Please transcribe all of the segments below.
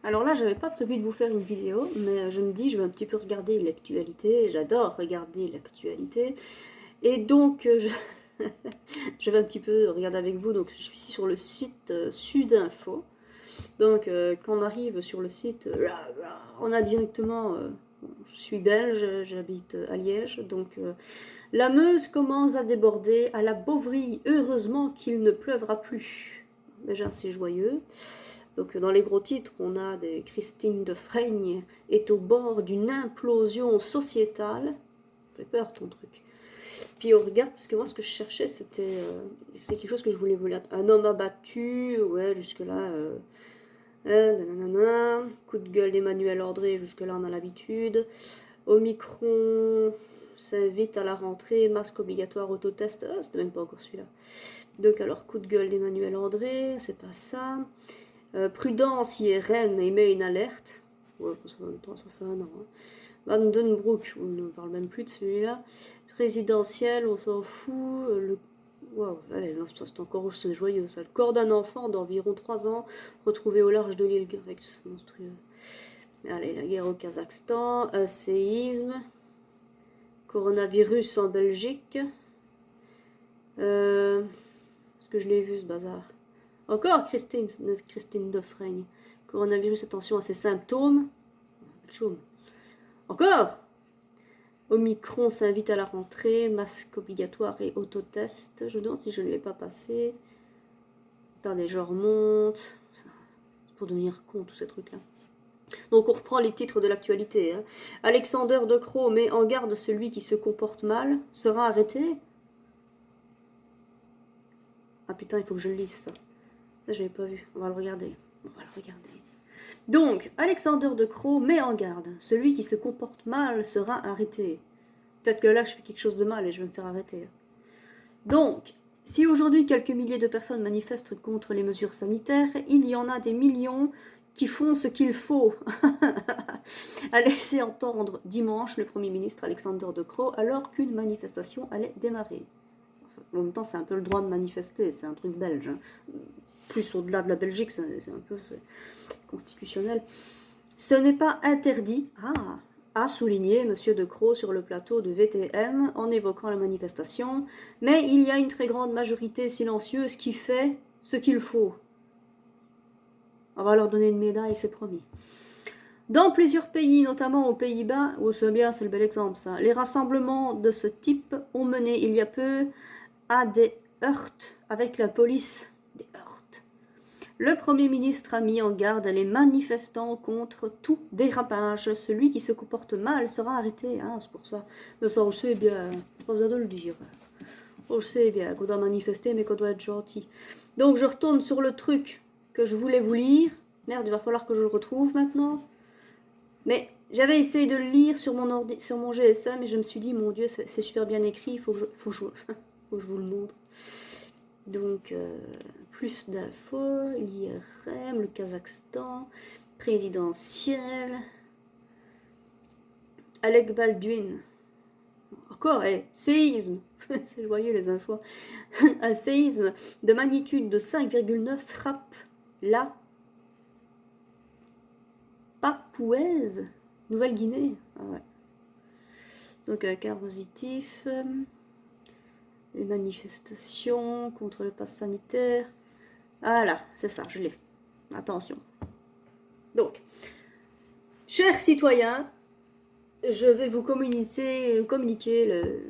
Alors là, j'avais pas prévu de vous faire une vidéo, mais je me dis, je vais un petit peu regarder l'actualité. J'adore regarder l'actualité. Et donc, je vais un petit peu regarder avec vous. Donc, je suis ici sur le site Sudinfo. Donc, quand on arrive sur le site, on a directement... je suis belge, j'habite à Liège. Donc, la Meuse commence à déborder à la Beauvrie. Heureusement qu'il ne pleuvra plus. Déjà, c'est joyeux. Donc dans les gros titres, on a des Christine de Freigne est au bord d'une implosion sociétale. Ça fait peur ton truc. Puis on regarde, parce que moi ce que je cherchais c'était c'est quelque chose que je voulais vous lire. Un homme abattu, ouais, jusque-là. Nanana. Coup de gueule d'Emmanuel André, jusque-là on a l'habitude. Omicron s'invite à la rentrée, masque obligatoire, autotest. Ah, c'était même pas encore celui-là. Donc alors, coup de gueule d'Emmanuel André, c'est pas ça. Prudence, IRM émet une alerte. Ouais, parce qu'en même temps, ça fait un an. Hein. Van Den Broek, on ne parle même plus de celui-là. Présidentiel, on s'en fout. Wow, allez, c'est encore c'est joyeux ça. Le corps d'un enfant d'environ 3 ans retrouvé au large de l'île grecque. C'est monstrueux. Allez, la guerre au Kazakhstan. Un séisme. Coronavirus en Belgique. Est-ce que je l'ai vu ce bazar? Encore Christine Defraigne. Coronavirus, attention à ses symptômes. Chaume. Encore Omicron s'invite à la rentrée, masque obligatoire et autotest. Je me demande si je ne l'ai pas passé. Attendez, je remonte. C'est pour devenir con, tous ces trucs-là. Donc on reprend les titres de l'actualité. Hein. Alexander De Croo met en garde celui qui se comporte mal. Sera arrêté. Ah putain, il faut que je le lise ça. Ça, je l'ai pas vu. On va le regarder. Donc, Alexander De Croo met en garde. Celui qui se comporte mal sera arrêté. Peut-être que là, je fais quelque chose de mal et je vais me faire arrêter. Donc, si aujourd'hui quelques milliers de personnes manifestent contre les mesures sanitaires, il y en a des millions qui font ce qu'il faut. a laissé entendre dimanche le Premier ministre Alexander De Croo alors qu'une manifestation allait démarrer. En même temps, c'est un peu le droit de manifester, c'est un truc belge. Hein. Plus au-delà de la Belgique, c'est un peu constitutionnel. Ce n'est pas interdit, a souligné M. De Croo sur le plateau de VTM en évoquant la manifestation, mais il y a une très grande majorité silencieuse qui fait ce qu'il faut. On va leur donner une médaille, c'est promis. Dans plusieurs pays, notamment aux Pays-Bas, où c'est bien, c'est le bel exemple ça, les rassemblements de ce type ont mené il y a peu à des heurts avec la police. Des heurts. Le Premier ministre a mis en garde les manifestants contre tout dérapage. Celui qui se comporte mal sera arrêté. Ah, c'est pour ça. Mais ça, on sait bien. Pas besoin de le dire. On sait bien qu'on doit manifester, mais qu'on doit être gentil. Donc, je retourne sur le truc que je voulais vous lire. Merde, il va falloir que je le retrouve maintenant. Mais j'avais essayé de le lire sur mon GSM et je me suis dit, mon Dieu, c'est super bien écrit, il faut que je vous le montre. Donc, plus d'infos, l'IRM, le Kazakhstan, présidentiel, Alec Baldwin. Encore, séisme, c'est joyeux les infos. Un séisme de magnitude de 5,9 frappe la Papouaise, Nouvelle-Guinée. Ah ouais. Donc, un cas positif. Les manifestations contre le pass sanitaire. Ah là, c'est ça, je l'ai. Attention. Donc, chers citoyens, je vais vous communiquer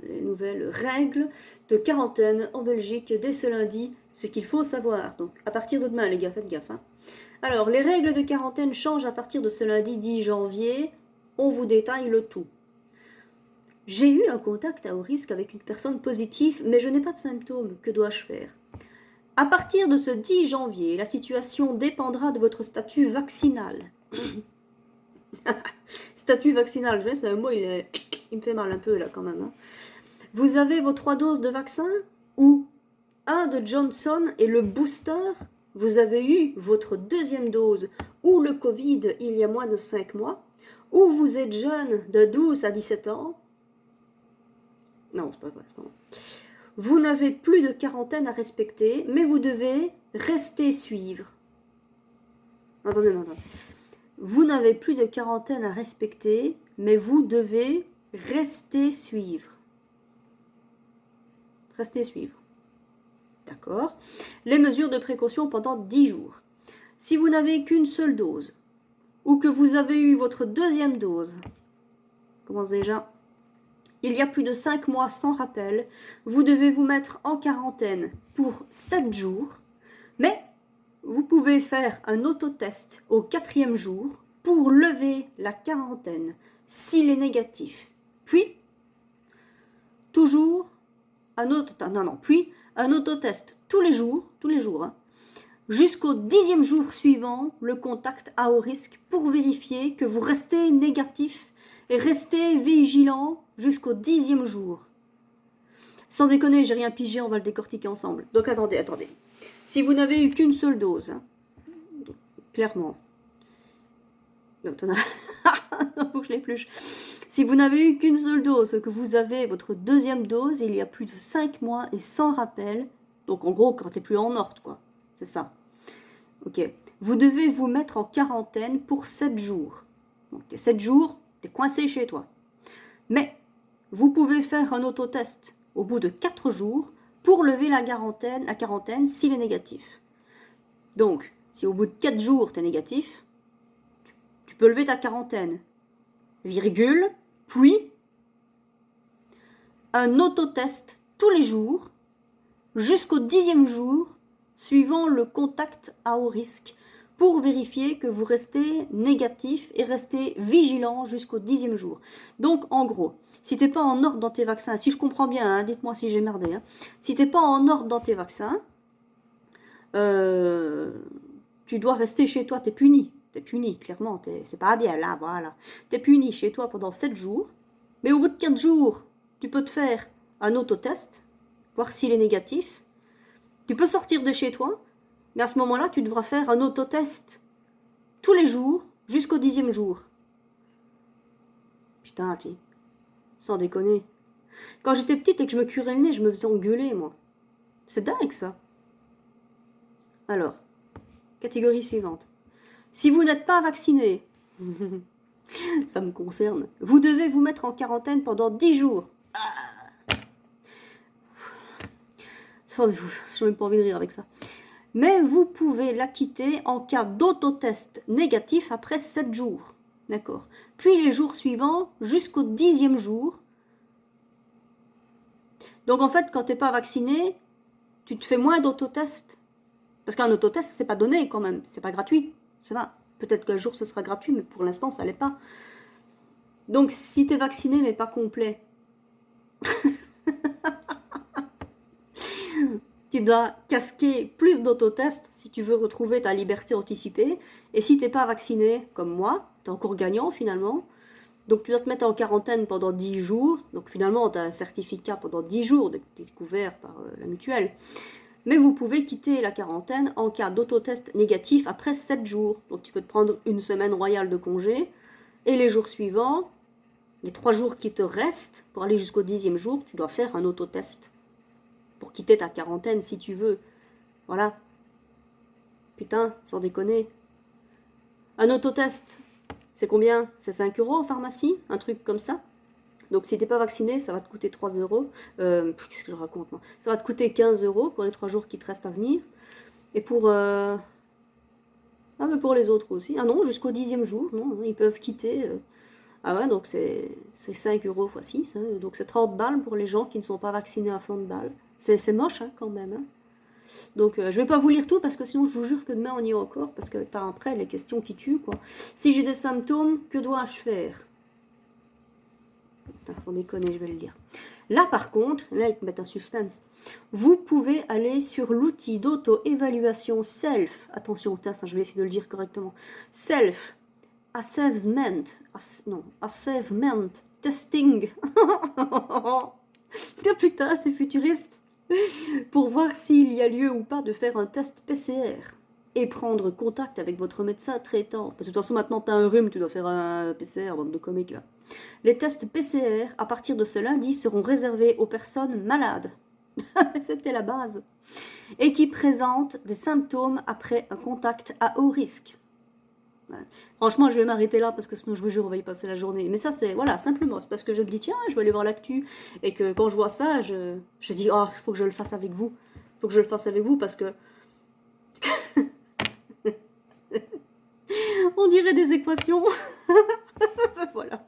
les nouvelles règles de quarantaine en Belgique dès ce lundi, ce qu'il faut savoir. Donc, à partir de demain, les gars, faites gaffe. Hein. Alors, les règles de quarantaine changent à partir de ce lundi 10 janvier. On vous détaille le tout. J'ai eu un contact à haut risque avec une personne positive, mais je n'ai pas de symptômes. Que dois-je faire? À partir de ce 10 janvier, la situation dépendra de votre statut vaccinal. Statut vaccinal, c'est un mot, il me fait mal un peu là quand même. Hein. Vous avez vos 3 doses de vaccin ou un de Johnson et le booster. Vous avez eu votre 2e dose ou le Covid il y a moins de 5 mois. Ou vous êtes jeune de 12 à 17 ans. Non, c'est pas vrai, c'est pas vrai. Vous n'avez plus de quarantaine à respecter, mais vous devez rester suivre. Attendez. vous n'avez plus de quarantaine à respecter, mais vous devez rester suivre. Restez suivre. D'accord? Les mesures de précaution pendant 10 jours. Si vous n'avez qu'une seule dose, ou que vous avez eu votre deuxième dose, commence déjà, il y a plus de 5 mois sans rappel, vous devez vous mettre en quarantaine pour 7 jours, mais vous pouvez faire un autotest au 4e jour pour lever la quarantaine s'il est négatif. Puis, toujours un autotest tous les jours, hein, jusqu'au 10e jour suivant le contact à haut risque pour vérifier que vous restez négatif et restez vigilant jusqu'au 10e jour. Sans déconner, j'ai rien pigé, on va le décortiquer ensemble. Donc attendez. Si vous n'avez eu qu'une seule dose, hein, clairement. Non, faut que je l'épluche. Si vous n'avez eu qu'une seule dose, que vous avez votre deuxième dose, il y a plus de 5 mois et sans rappel, donc en gros quand t'es plus en ordre, quoi. C'est ça. Ok. Vous devez vous mettre en quarantaine pour 7 jours. Donc t'es 7 jours, t'es coincé chez toi. Mais vous pouvez faire un autotest au bout de 4 jours pour lever la quarantaine s'il est négatif. Donc, si au bout de 4 jours t'es négatif, tu peux lever ta quarantaine. Virgule, puis un autotest tous les jours jusqu'au 10e jour suivant le contact à haut risque pour vérifier que vous restez négatif et restez vigilant jusqu'au 10e jour. Donc en gros, si t'es pas en ordre dans tes vaccins, si je comprends bien, hein, dites-moi si j'ai merdé, hein, si t'es pas en ordre dans tes vaccins, tu dois rester chez toi, t'es puni. T'es puni, clairement, c'est pas bien, là, voilà. T'es puni chez toi pendant 7 jours, mais au bout de 4 jours, tu peux te faire un autotest, voir s'il est négatif. Tu peux sortir de chez toi, mais à ce moment-là, tu devras faire un autotest tous les jours jusqu'au 10e jour. Putain, sans déconner. Quand j'étais petite et que je me curais le nez, je me faisais engueuler, moi. C'est dingue, ça. Alors, catégorie suivante. Si vous n'êtes pas vacciné, ça me concerne, vous devez vous mettre en quarantaine pendant 10 jours. J'ai même pas envie de rire avec ça. Mais vous pouvez l'acquitter en cas d'autotest négatif après 7 jours. D'accord. Puis les jours suivants jusqu'au 10e jour. Donc en fait, quand tu n'es pas vacciné, tu te fais moins d'autotests. Parce qu'un autotest, c'est pas donné quand même. C'est pas gratuit. Ça va. Peut-être qu'un jour ce sera gratuit, mais pour l'instant, ça l'est pas. Donc si tu es vacciné, mais pas complet, tu dois casquer plus d'autotests si tu veux retrouver ta liberté anticipée. Et si t'es pas vacciné, comme moi, t'es encore gagnant finalement. Donc tu dois te mettre en quarantaine pendant 10 jours. Donc finalement, tu as un certificat pendant 10 jours découvert par la mutuelle. Mais vous pouvez quitter la quarantaine en cas d'autotest négatif après 7 jours. Donc tu peux te prendre une semaine royale de congé. Et les jours suivants, les 3 jours qui te restent, pour aller jusqu'au 10e jour, tu dois faire un autotest. Pour quitter ta quarantaine si tu veux. Voilà. Putain, sans déconner. Un autotest, c'est combien? C'est 5 € en pharmacie? Un truc comme ça? Donc si t'es pas vacciné, ça va te coûter 3 €. Qu'est-ce que je raconte moi? Ça va te coûter 15 € pour les 3 jours qui te restent à venir. Et pour... Ah mais pour les autres aussi. Ah non, jusqu'au 10e jour, non, ils peuvent quitter... Ah ouais, donc c'est 5 € x 6. Hein, donc c'est 30 balles pour les gens qui ne sont pas vaccinés à fond de balles. C'est moche hein, quand même. Hein. Donc je vais pas vous lire tout parce que sinon je vous jure que demain on y est encore. Parce que t'as après les questions qui tuent quoi. Si j'ai des symptômes, que dois-je faire? Putain, sans déconner, je vais le lire. Là par contre, là ils te mettent un suspense. Vous pouvez aller sur l'outil d'auto-évaluation self. Attention, putain, ça, je vais essayer de le dire correctement. Self. Assessment testing. Oh putain, c'est futuriste. Pour voir s'il y a lieu ou pas de faire un test PCR et prendre contact avec votre médecin traitant. Parce que de toute façon, maintenant, tu as un rhume, tu dois faire un PCR, bande de comiques. Là. Les tests PCR, à partir de ce lundi, seront réservés aux personnes malades. C'était la base. Et qui présentent des symptômes après un contact à haut risque. Ouais. Franchement, je vais m'arrêter là parce que sinon, je vous jure, on va y passer la journée. Mais ça, c'est, voilà, simplement, c'est parce que je me dis, tiens, je vais aller voir l'actu. Et que quand je vois ça, je dis, oh, il faut que je le fasse avec vous. Il faut que je le fasse avec vous parce que on dirait des équations. Voilà.